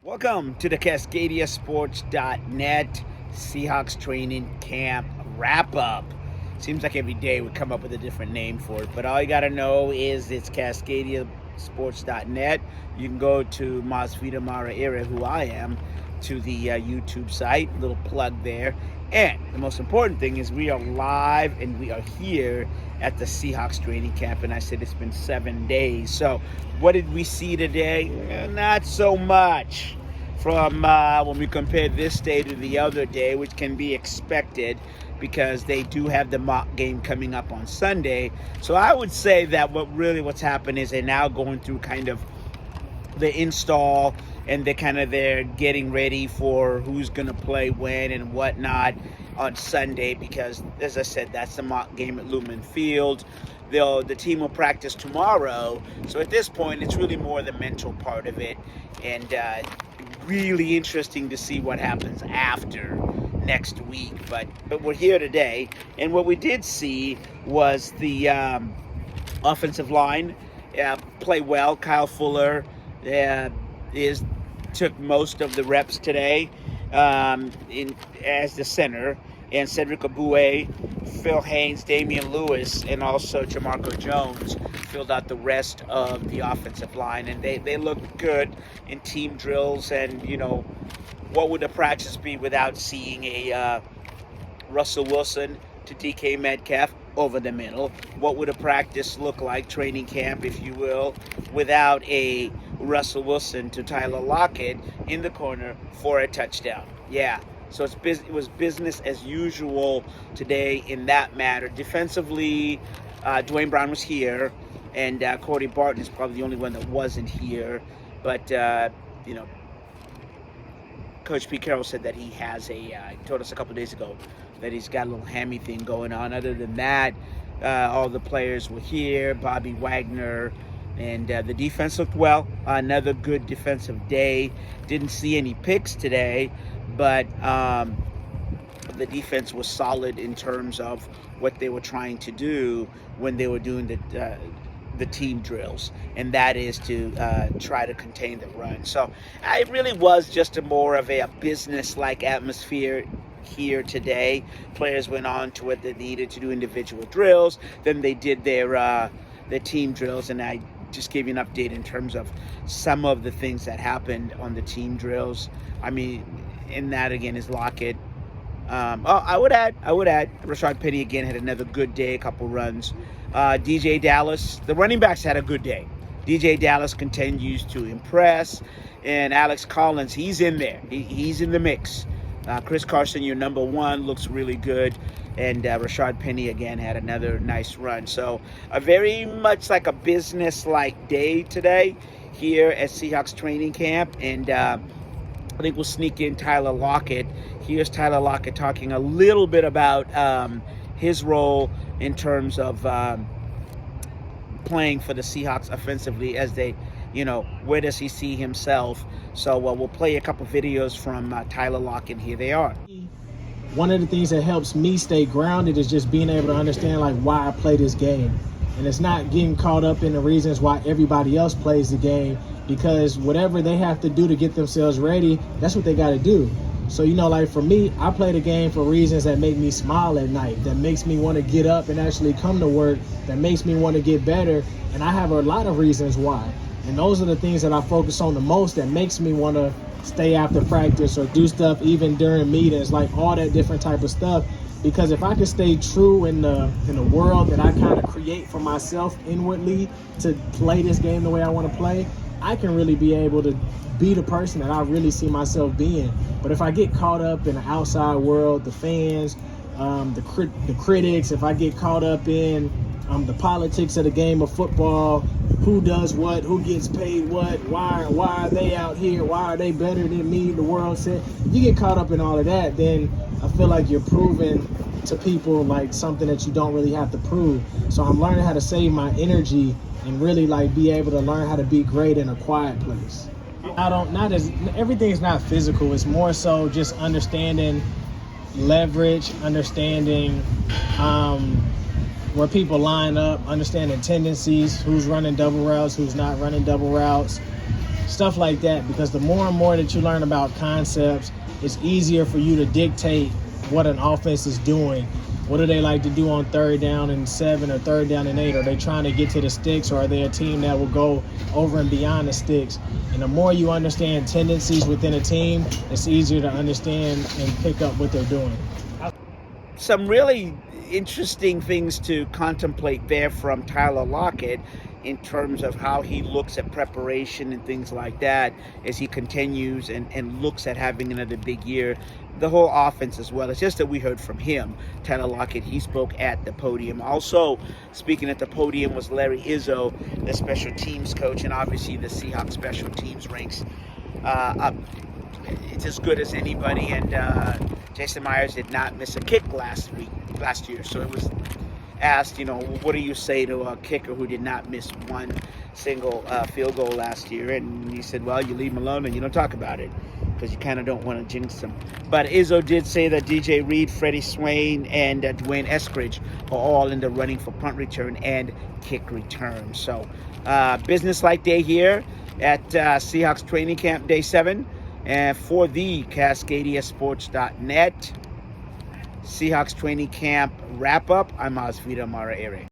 Welcome to the CascadiaSports.net Seahawks training camp wrap up. Seems like every day we come up with a different name for it, but all you got to know is it's CascadiaSports.net. You can go to Masvita Mara Area, who I am, to the YouTube site. Little plug there. And the most important thing is we are live and we are here at the Seahawks training camp. And I said it's been 7 days. So what did we see today? Not so much from when we compare this day to the other day, which can be expected because they do have the mock game coming up on Sunday. So I would say that what's happened is they're now going through kind of the install and they're getting ready for who's going to play when and whatnot on Sunday because, as I said, that's the mock game at Lumen Field. The team will practice tomorrow. So at this point, it's really more the mental part of it, and really interesting to see what happens after next week. But we're here today, and what we did see was the offensive line play well. Kyle Fuller took most of the reps today as the center, and Cedric Abue, Phil Haynes, Damian Lewis, and also Jamarco Jones filled out the rest of the offensive line, and they looked good in team drills. And what would the practice be without seeing a Russell Wilson to DK Metcalf over the middle? What would a practice look like, training camp, if you will, without a Russell Wilson to Tyler Lockett in the corner for a touchdown? Yeah, so it was business as usual today in that matter. Defensively, Dwayne Brown was here, and Cody Barton is probably the only one that wasn't here. But, Coach Pete Carroll said that he has he told us a couple days ago that he's got a little hammy thing going on. Other than that, all the players were here, Bobby Wagner, and the defense looked well. Another good defensive day. Didn't see any picks today, but the defense was solid in terms of what they were trying to do when they were doing the team drills, and that is to try to contain the run. So it really was just more of a business-like atmosphere here today. Players went on to what they needed to do, individual drills. Then they did their team drills, and I just gave you an update in terms of some of the things that happened on the team drills. I mean, in that again is Lockett. I would add Rashad Penny again had another good day, a couple runs. DJ Dallas, the running backs had a good day. DJ Dallas continues to impress, and Alex Collins, he's in there. He's in the mix. Chris Carson, your number one, looks really good. And Rashad Penny, again, had another nice run. So a very much like a business-like day today here at Seahawks training camp. And I think we'll sneak in Tyler Lockett. Here's Tyler Lockett talking a little bit about his role in terms of playing for the Seahawks offensively as they, where does he see himself? So we'll play a couple videos from Tyler Lockett. Here they are. One of the things that helps me stay grounded is just being able to understand why I play this game. And it's not getting caught up in the reasons why everybody else plays the game, because whatever they have to do to get themselves ready, that's what they got to do. So, for me, I play the game for reasons that make me smile at night, that makes me want to get up and actually come to work, that makes me want to get better. And I have a lot of reasons why. And those are the things that I focus on the most that makes me want to stay after practice or do stuff even during meetings, all that different type of stuff. Because if I can stay true in the world that I kind of create for myself inwardly to play this game the way I want to play, I can really be able to be the person that I really see myself being. But if I get caught up in the outside world, the fans, the critics, if I get caught up in the politics of the game of football, who does what, who gets paid what, why are they out here, why are they better than me, the world said. If you get caught up in all of that, then I feel like you're proving to people something that you don't really have to prove. So I'm learning how to save my energy and really be able to learn how to be great in a quiet place. Everything's not physical. It's more so just understanding leverage, understanding where people line up, understanding tendencies, who's running double routes, who's not running double routes, stuff like that. Because the more and more that you learn about concepts, it's easier for you to dictate what an offense is doing. What do they like to do on 3rd down and 7 or 3rd down and 8? Are they trying to get to the sticks, or are they a team that will go over and beyond the sticks? And the more you understand tendencies within a team, it's easier to understand and pick up what they're doing. Some really interesting things to contemplate there from Tyler Lockett in terms of how he looks at preparation and things like that as he continues and looks at having another big year. The whole offense as well. It's just that we heard from him, Tyler Lockett. He spoke at the podium. Also speaking at the podium was Larry Izzo, the special teams coach, and obviously the Seahawks special teams ranks up. It's as good as anybody, and Jason Myers did not miss a kick last year. So it was asked, what do you say to a kicker who did not miss one single field goal last year? And he said, well, you leave him alone and you don't talk about it, because you kind of don't want to jinx them. But Izzo did say that DJ Reed, Freddie Swain, and Dwayne Eskridge are all in the running for punt return and kick return. So business-like day here at Seahawks training camp, day 7. And for the CascadiaSports.net Seahawks training camp wrap-up, I'm Osvita Mara Ere.